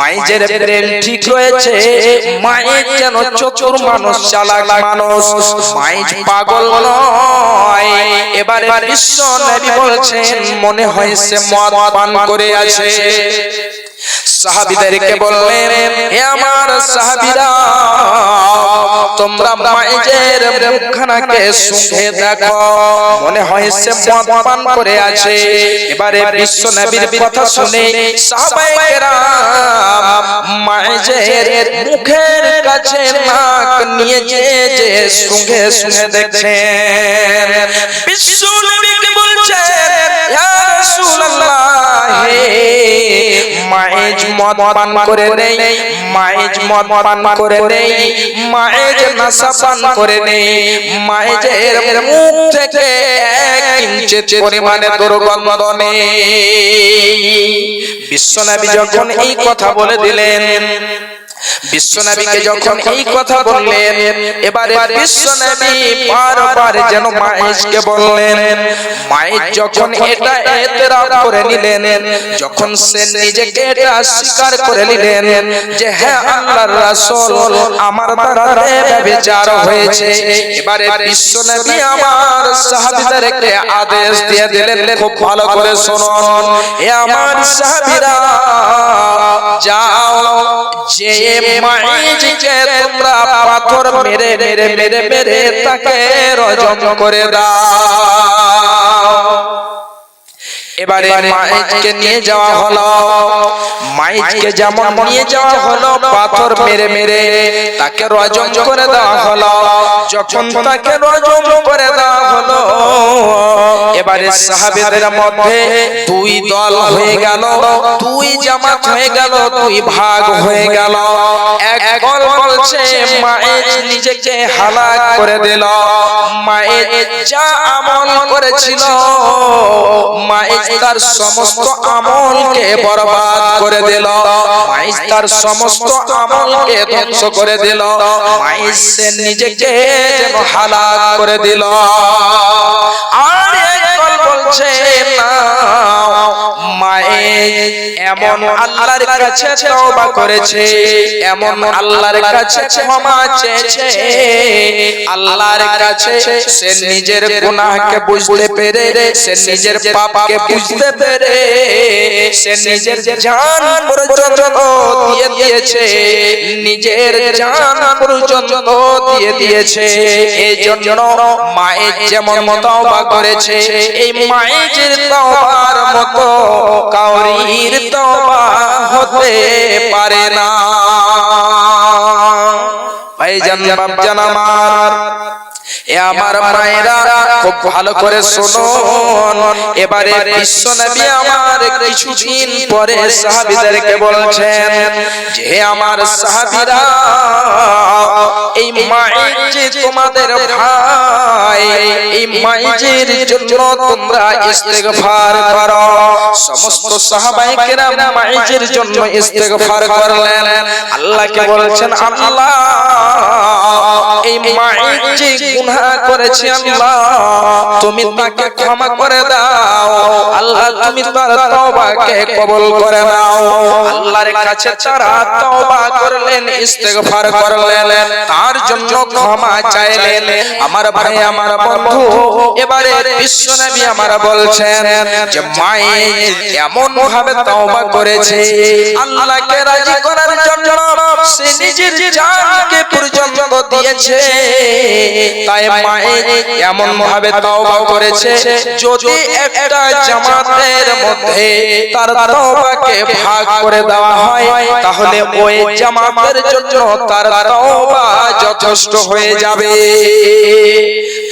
মাইজের brain ঠিক রয়েছে, মাইজ যেন চতুর মানুষ, চালাক মানুষ, মাইজ পাগল নয়। এবারে বিশ্ব নবী বলছেন মনে হয় সে মদ পান করে আছে। সাহাবীদেরকে বললেন, হে আমার সাহাবীরা, তোমরা মাইজের মুখখানাকে শুঁকে দেখো, মনে হয় সে মদ পান করে আছে। এবারে বিশ্ব নবীর কথা শুনে সাহাবায়ে কেরাম মাইজের মুখের কাছে নাক নিয়ে যে শুঁকে শুঁকে দেখছেন। বিশ্ব নবীকে বলছেন, ইয়া রাসূলুল্লাহ, মাইজ মদ পান করে নেই, মাইজ মদ পান করে নেই, মাইজ নেশা পান করে নেই, মাইজের মুখ থেকে 1 ইঞ্চি পরিমাণে দুর্গন্ধ নেই। বিশ্বনবী যখন এই কথা বলে দিলেন, বিশ্বনবীকে যখন এই কথা বললেন, এবারে বিশ্বনবী বারবার যেন মাইজকে বললেন। মাইজ যখন এটা এতরাফ করে নিলেন, যখন সে নিজেকে এটা স্বীকার করে নিলেন যে হ্যাঁ আল্লাহর রাসূল, আমার দ্বারা ব্যভিচার হয়েছে, এবারে বিশ্বনবী আমার সাহাবীদেরকে আদেশ দিয়ে দিলেন, খুব ভালো করে শুনুন, হে আমার সাহাবীরা, যাও যে মাইজকে তোমরা পাথর মেরে মেরে মেরে মেরে তাকে রজম করে দাও। এবারে মাইজকে নিয়ে যাওয়া হলো, মাইজকে যেমন নিয়ে যাওয়া হলো, পাথর মেরে মেরে তাকে রজম করে দেওয়া হলো। যখন তাকে রজম করে দেওয়া হলো, এবারে সাহাবীদের মধ্যে 2 দল হয়ে গেল, 2 জামাত হয়ে গেল, 2 ভাগ হয়ে গেল। এক দল বলছে মাইজ নিজেকে হালাক করে দিল, মাইজ যা আমল করেছিল, মাইজ তার সমস্ত আমলকে বরবাদ করে দিল, মাইজ তার সমস্ত আমলকে ধ্বংস করে দিল, মাইজ সে নিজেকে যেন হালাক করে দিল। আর একদল বলছে না, মাইজ এমন আল্লাহর কাছে তওবা করেছে, এমন আল্লাহর কাছে ক্ষমা চেয়েছে, আল্লাহর কাছে সে নিজের গুনাহকে বুঝতে পেরে, সে নিজের পাপকে বুঝতে পেরে, সে নিজের জান পর্যন্ত দিয়ে দিয়েছে, নিজের জান পর্যন্ত দিয়ে দিয়েছে। এই জন্য মাইজ যেমন তওবা করেছে, এই মাইজের তওবার মতো কাউরির তওবা হতে পারে না। ভাইজান বাপজান আমার, এ আমার মায়েরা, খুব ভালো করে শুনুন। এবারে বিশ্বনবী আমার কিছুদিন পরে সাহাবীদেরকে বলছেন যে আমার সাহাবীরা, এই মাইজ যে তোমাদের ভাই, এই মাইজের জন্য তোমরা ইস্তেগফার করো। সমস্ত সাহাবায়ে কেরাম মাইজের জন্য ইস্তেগফার করলেন। আল্লাহকে বলছেন, আল্লাহ, এই মাইজ যে গুনাহ করেছে, আল্লাহ তুমি তাকে ক্ষমা করে দাও, আল্লাহ তুমি তার তওবাকে কবুল করে নাও। আল্লাহর কাছে তারা তওবা করলেন, ইস্তেগফার করলেন, তার জন্য ক্ষমা চাইলেন। আমার ভাই, আমার বন্ধু, এবারে বিশ্বনবী আমার বলছেন যে মাইজ এমন ভাবে তওবা করেছে, আল্লাহকে রাজি করার জন্য সে নিজের জানকে পর্যন্ত দিয়েছে। তাই মাইজ এমন ভাবে তওবা করেছে, যদি একটা জামাতের মধ্যে তার তওবাকে ভাগ করে দেওয়া হয়, তাহলে ওই জামাতের জন্য তার তওবা যথেষ্ট হয়ে যাবে।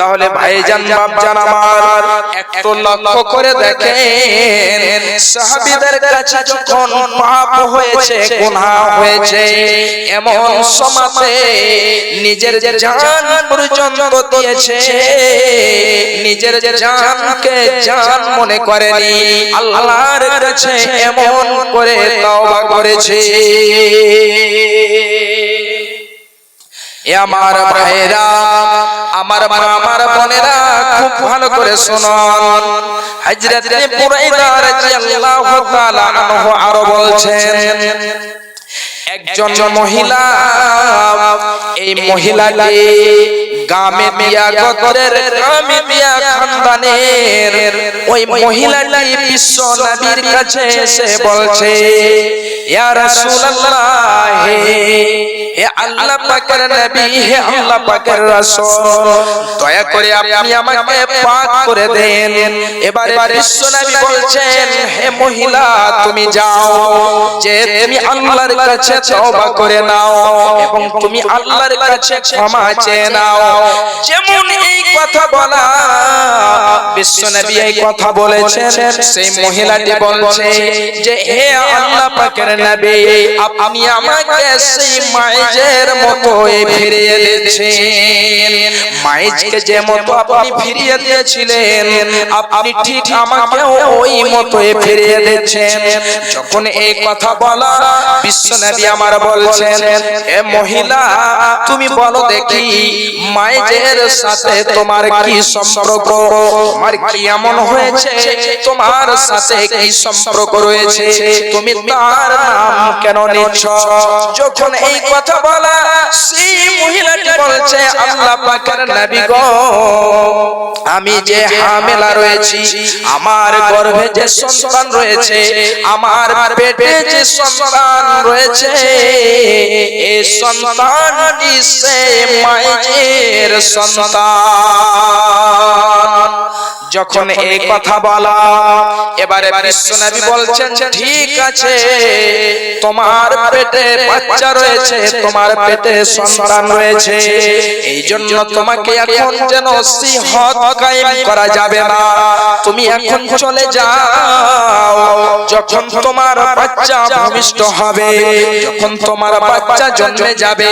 তাহলে ভাইজান বাপজান আমার, একটু লক্ষ্য করে দেখেন, সাহাবীদের কাছে যখন পাপ হয়েছে, গুনাহ হয়েছে, এমন সমাজে নিজের জান পর্যন্ত দিয়েছে, নিজের জানকে জান মনে করেনি, আল্লাহর কাছে এমন করে তওবা করেছে। আমার ভাইরা, আমার মা, আমার বোনেরা, খুব ভালো করে শুনুন। হযরত বুরাইদা রাদিয়াল্লাহু তাআলা আনহু আরো বলছেন একজন মহিলা, এই মহিলাটি গামেদিয়া গোত্রের গামেদিয়া খানদানের ওই মহিলাটি বিশ্ব নবীর কাছে এসে বলছে, ইয়া রাসূলুল্লাহ, হে আল্লাহ পাকের নবী, হে আল্লাহ পাকের রাসূল, দয়া করে আপনি আমাকে পাক করে দেন। এবারে বিশ্ব নবী বলছেন, হে মহিলা, তুমি যাও, যে তুমি আল্লাহর কাছে তওবা করে নাও এবং তুমি আল্লাহর কাছে ক্ষমা চেয়ে নাও। যেমন এই কথা বলা, বিশ্ব নবী এই কথা বলেছেন, সেই মহিলাটি বলছে যে, হে আল্লাহ পাকের নবী, আপনি আমাকে সেই মাইজের মতো ফিরিয়ে দিয়েছেন। মাইজকে যে মতো আপনি ফিরিয়ে দিয়েছিলেন, আপনি ঠিক আমাকেও ওই মতো ফিরিয়ে দিচ্ছেন। যখন এই কথা বলা, বিশ্ব নবী আমার বলছেন, হে মহিলা, তুমি বলো দেখি, মাইজের সাথে তোমার কি সম্পর্ক? তোমার কি এমন হয়েছে, তোমার সাথে কি সম্পর্ক রয়েছে? তুমি তার নাম কেন নিচ্ছ? যখন এই কথা বলা, সেই মহিলাটি বলছে, আল্লাহ পাকের নবী গো, আমি যে হামেলা রয়েছি, আমার গর্ভে যে সন্তান রয়েছে, আমার পেটে যে সন্তান রয়েছে, এই সন্তানটি সে মায়ের সন্তান। যখন এই কথা বলা, এবারে বিশ্ব নবী বলছেন, ঠিক আছে, তোমার পেটে বাচ্চা রয়েছে, তোমার পেটে সন্তান রয়েছে, এই জন্য তোমাকে এখন যেন সিহত কায়েম করা যাবে না, তুমি এখন চলে যাও। যখন তোমার বাচ্চা ভূমিষ্ঠ হবে, যখন তোমার বাচ্চা জন্মে যাবে,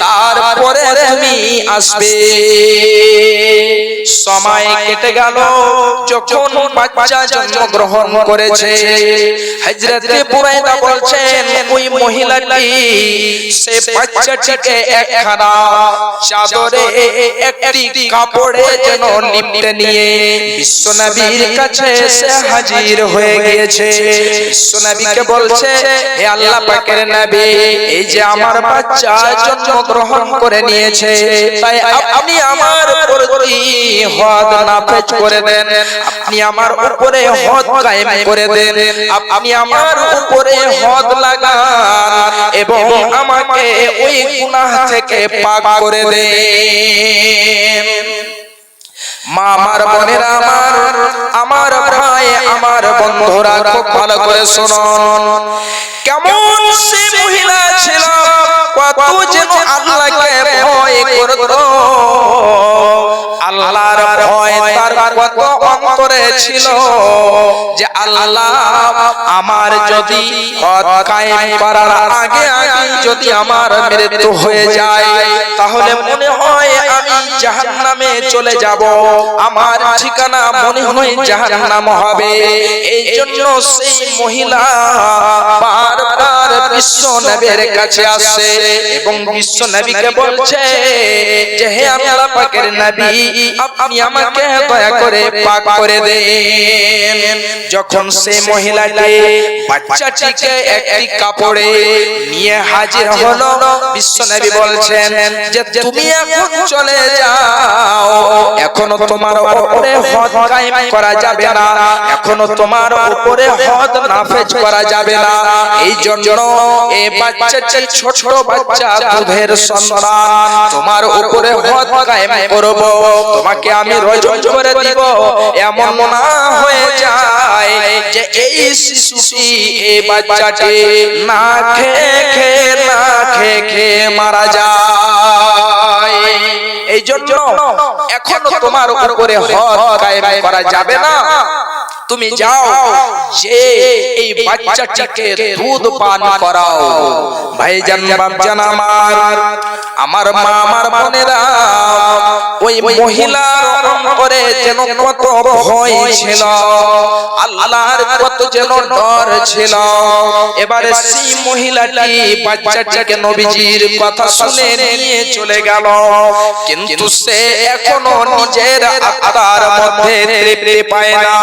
তারপরে তুমি আসবে। সময় কেটে গেল, যখন বাচ্চা জন্মগ্রহণ করেছে, হযরতে বুরাইদা বলছেন, ওই মহিলাটি সে বাচ্চাটিকে একখানা চাদরে, একটি কাপড়ে যেন লিপটে নিয়ে বিশ্ব নবীর কাছে এসে হাজির হয়ে গিয়েছে। বিশ্ব নবীকে বলছে, হে আল্লাহ পাকের নবী, এই যে আমার বাচ্চা জন্মগ্রহণ করে নিয়েছে, তাই আপনি আমার প্রতি হদ নাফেজ করে দেন, আপনি আমার উপরে হদ কায়েম করে দেন, আপনি আমার উপরে হদ লাগান এবং আমাকে ওই গুনাহ থেকে পাক করে দেন। মা, আমার বোনেরা, আমার ভাই, আমার বন্ধুরা, খুব ভালো করে শুনুন, কেমন সে মহিলা ছিল, কত যেন আল্লাহকে ভয় করত, আল্লাহর ভয় তার কত অন্তরে ছিল, যে আল্লাহ আমার যদি হদ কায়েম করার আগে যদি আমার মৃত্যু হয়ে যায়, তাহলে মনে হয় আমি জাহান্নামে চলে যাব, আমার ঠিকানা মনে হয় জাহান্নাম হবে। এই জন্য সেই মহিলা বারবার বিশ্ব নবীর কাছে আসে এবং বিশ্ব নবীকে বলছে যে, হে আল্লাহ পাকের নবী, আপনি আমাকে দয়া করে পাক করে দেন। যখন সেই মহিলাটি বাচ্চাটিকে একটি কাপড়ে নিয়ে হাজির হলো, বিশ্ব নবী বলছেন যে, তুমি এখন চলে যাও, এখনো তোমার উপরে হদ কায়েম করা যাবে না, এখনো তোমার উপরে হদ নাফেজ করা যাবে না। এই জন্য এই বাচ্চাটি, ছোট বাচ্চা, দুধের সন্তান, তোমার উপরে হদ কায়েম করব, তোমাকে আমি রজম করে দিব। এমন না হয়ে যায় যে এই শিশুটি, এই বাচ্চাটি না খেয়ে মারা যায়। এই জন্য এখনো তোমার উপরে হদ কায়েম করা যাবে না, তুমি যাও, যে এই বাচ্চাটিকে দুধ পান করাও। ভাইজান, বাপজান আমার মা, আমার বোনেরা, ওই মহিলার অন্তরে যেন কত ভয় ছিল, আল্লাহর কত যেন ডর ছিল। এবারে সেই মহিলাটি বাচ্চাটিকে নবীজির কথা শুনে নিয়ে চলে গেল, কিন্তু সে এখনো নিজের আত্মার মধ্যে তৃপ্তি পায় না।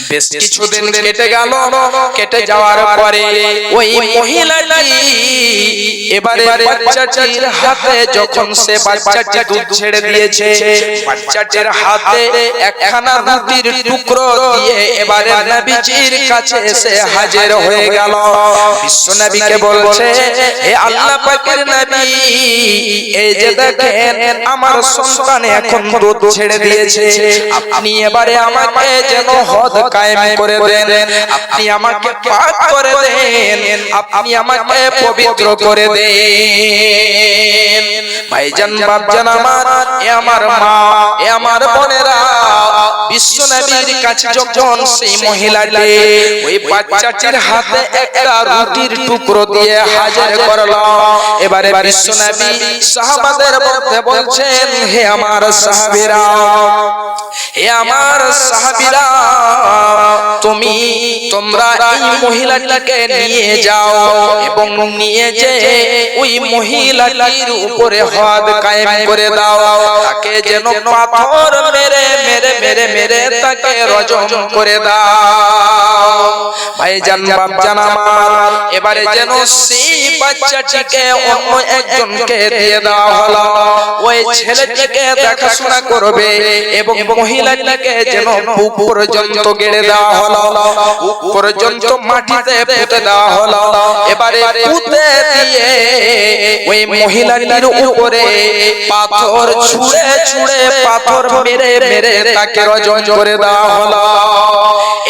বেশ কিছুদিন কেটে গেল। কেটে যাওয়ার পরে ওই মহিলাটি এবারে বাচ্চাটির হাতে যখন সে বাচ্চাটি দুধ ছেড়ে দিয়েছে, বাচ্চাটির হাতে একখানা রুটির টুকরো দিয়ে এবারে নবীজির কাছে এসে হাজির হয়ে গেল। বিশ্ব নবীকে বলছে, হে আল্লাহ পাকের নবী, এই যে দেখেন আমার সন্তান এখন দুধ ছেড়ে দিয়েছে, আপনি এবারে আমাকে যেন হদ কায়েম করে দেন, আপনি আমাকে পাক করে দেন, আপনি আমাকে পবিত্র করে দেন। ভাইজান বাপজান আমার, এ আমার মা, এ আমার বোনেরা, বিশ্ব নবীর কাছে যখন সেই মহিলাটি ওই বাচ্চাটির হাতে একটা রুটির টুকরো দিয়ে হাজির করল, এবারে বিশ্ব নবী সাহাবাদের মধ্যে বলছেন, হে আমার সাহাবীরা, হে আমার সাহাবীরা, তোমরা এই মহিলাটাকে নিয়ে যাও এবং নিয়ে যে ওই মহিলাটির উপরে হদ কায়েম করে দাও, তাকে যেন পাথর মেরে মেরে মেরে মেরে তাকে রজম করে দাও। ভাইজান বাপজান আমার, এবারে যেন সেই বাচ্চাটিকে অন্য একজনকে দিয়ে দেওয়া হলো, ওই ছেলেটিকে দেখাশোনা করবে এবং মহিলাটিকে যেন বুক পর্যন্ত গেড়ে দেওয়া হলো, বুক পর্যন্ত মাটিতে পুঁতে দেওয়া হলো। এবারে পুঁতে দিয়ে ওই মহিলাটির উপরে পাথর ছুঁড়ে ছুঁড়ে পাথর মেরে মেরে তাকে রজম করে দেওয়া হলো।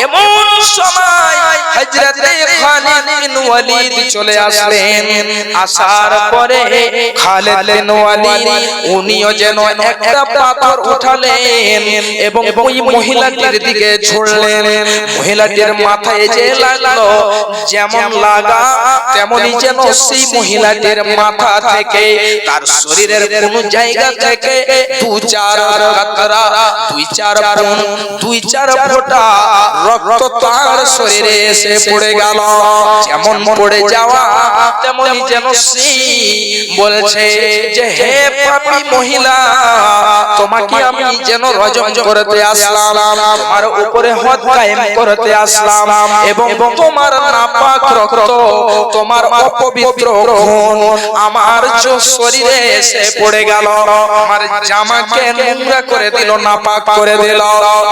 এমন সময় হযরতে খালিদ বিন ওয়ালিদ চলে আসলেন। আসার পরে খালিদ বিন ওয়ালিদ উনিও যেন একটা পাথর উঠালেন এবং ওই মহিলাটির দিকে ছুঁড়লেন। মহিলাটির মাথায় যে লাগলো, যেমন লাগা তেমনি যেন সেই মহিলাটির মাথা থেকে তার শরীরের কোন জায়গা থেকে দুই চার কাতরা, দুই চার বুন, দুই চার ফোঁটা রক্ত তার শরীরে এসে পড়ে গেল। যেমন পড়ে যাওয়া তেমনি যেন সেই বলছে যে, হে পাপী মহিলা, তোমাকে আমি যেন রজম করতে আসলাম, তোমার উপরে হদ কায়েম করতে আসলাম এবং তোমার নাপাক রক্ত, তোমার অপবিত্র খুন আমার শরীরে এসে পড়ে গেল, আমার জামাকে নোংরা করে দিল, নাপাক করে দিল।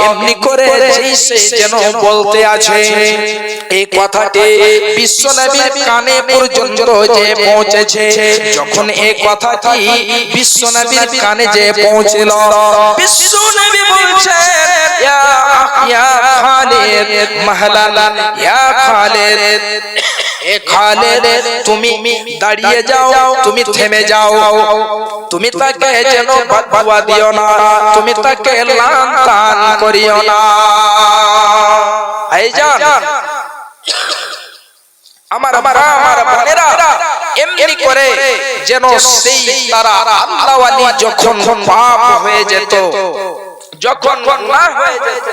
এমনি করে যেন বলতে আছে। এই কথাটি বিশ্ব নবীর কানে পর্যন্ত যে পৌঁছেছে। যখন এই কথাটি বিশ্ব নবীর কানে যে পৌঁছল, বিশ্ব নবী বলছেন, ইয়া খালিদ মাহলান, ইয়া খালিদ, এ খালিদ, তুমি দাঁড়িয়ে যাও, তুমি থেমে যাও, তুমি তাকে যেন বদদুয়া দিও না, তুমি তাকে লান তান করিও না। ভাইজান আমার বোনেরা, এমনি করে যেন সেই তারা আল্লাহ ওয়ালি যখন পাপ হয়ে যেত, যখন গুনাহ হয়ে যেত,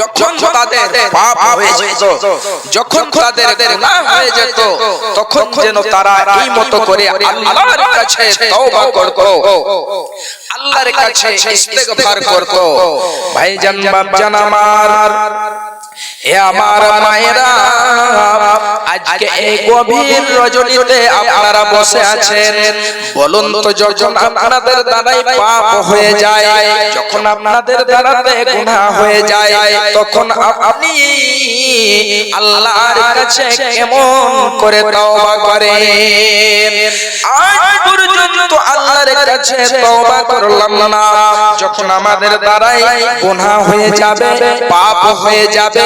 যখন তাদের পাপ হয়ে যেত, যখন তাদের গুনাহ হয়ে যেত, তখন যেন তারা এই মতো করে আল্লাহর কাছে তওবা করত, আল্লাহর কাছে ইস্তেগফার করত। ভাইজান বাপজান আমার, এ আমার মায়েরা, আজকে এই গভীর রজনীতে আপনারা বসে আছেন, বলুন তো, যখন আপনাদের দ্বারাই পাপ হয়ে যায়, যখন আপনাদের দ্বারাতে গুনাহ হয়ে যায়, তখন আপনি আল্লাহর কাছে কেমন করে তওবা করেন? আজ পর্যন্ত আল্লাহর কাছে তওবা করলাম না। যখন আমাদের দ্বারাই গুনাহ হয়ে যাবে, পাপ হয়ে যাবে,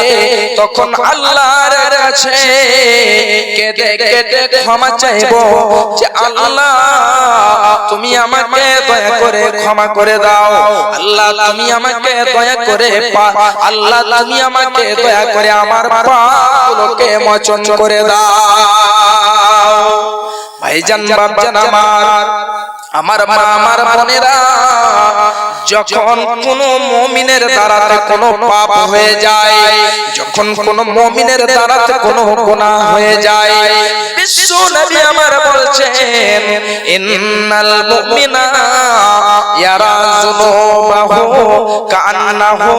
তখন আল্লাহর কাছে কেঁদে কেঁদে ক্ষমা চাইবো যে, আল্লাহ তুমি আমাকে দয়া করে ক্ষমা করে দাও, আল্লাহ তুমি আমাকে দয়া করে, আল্লাহ তুমি আমাকে দয়া করে আমার পাপগুলোকে মোচন করে দাও। ভাইজান বাপজান আমার মা, আমার বোনেরা, যখন কোন মুমিনের দ্বারাতে কোনো পাপ হয়ে যায়, যখন কোন মুমিনের দ্বারাতে কোনো গুনাহ হয়ে যায়, বিশ্ব নবী আমার বলছেন ইন্নাল মুমিনা ইয়ারা যুনুবাহু কান্নাহু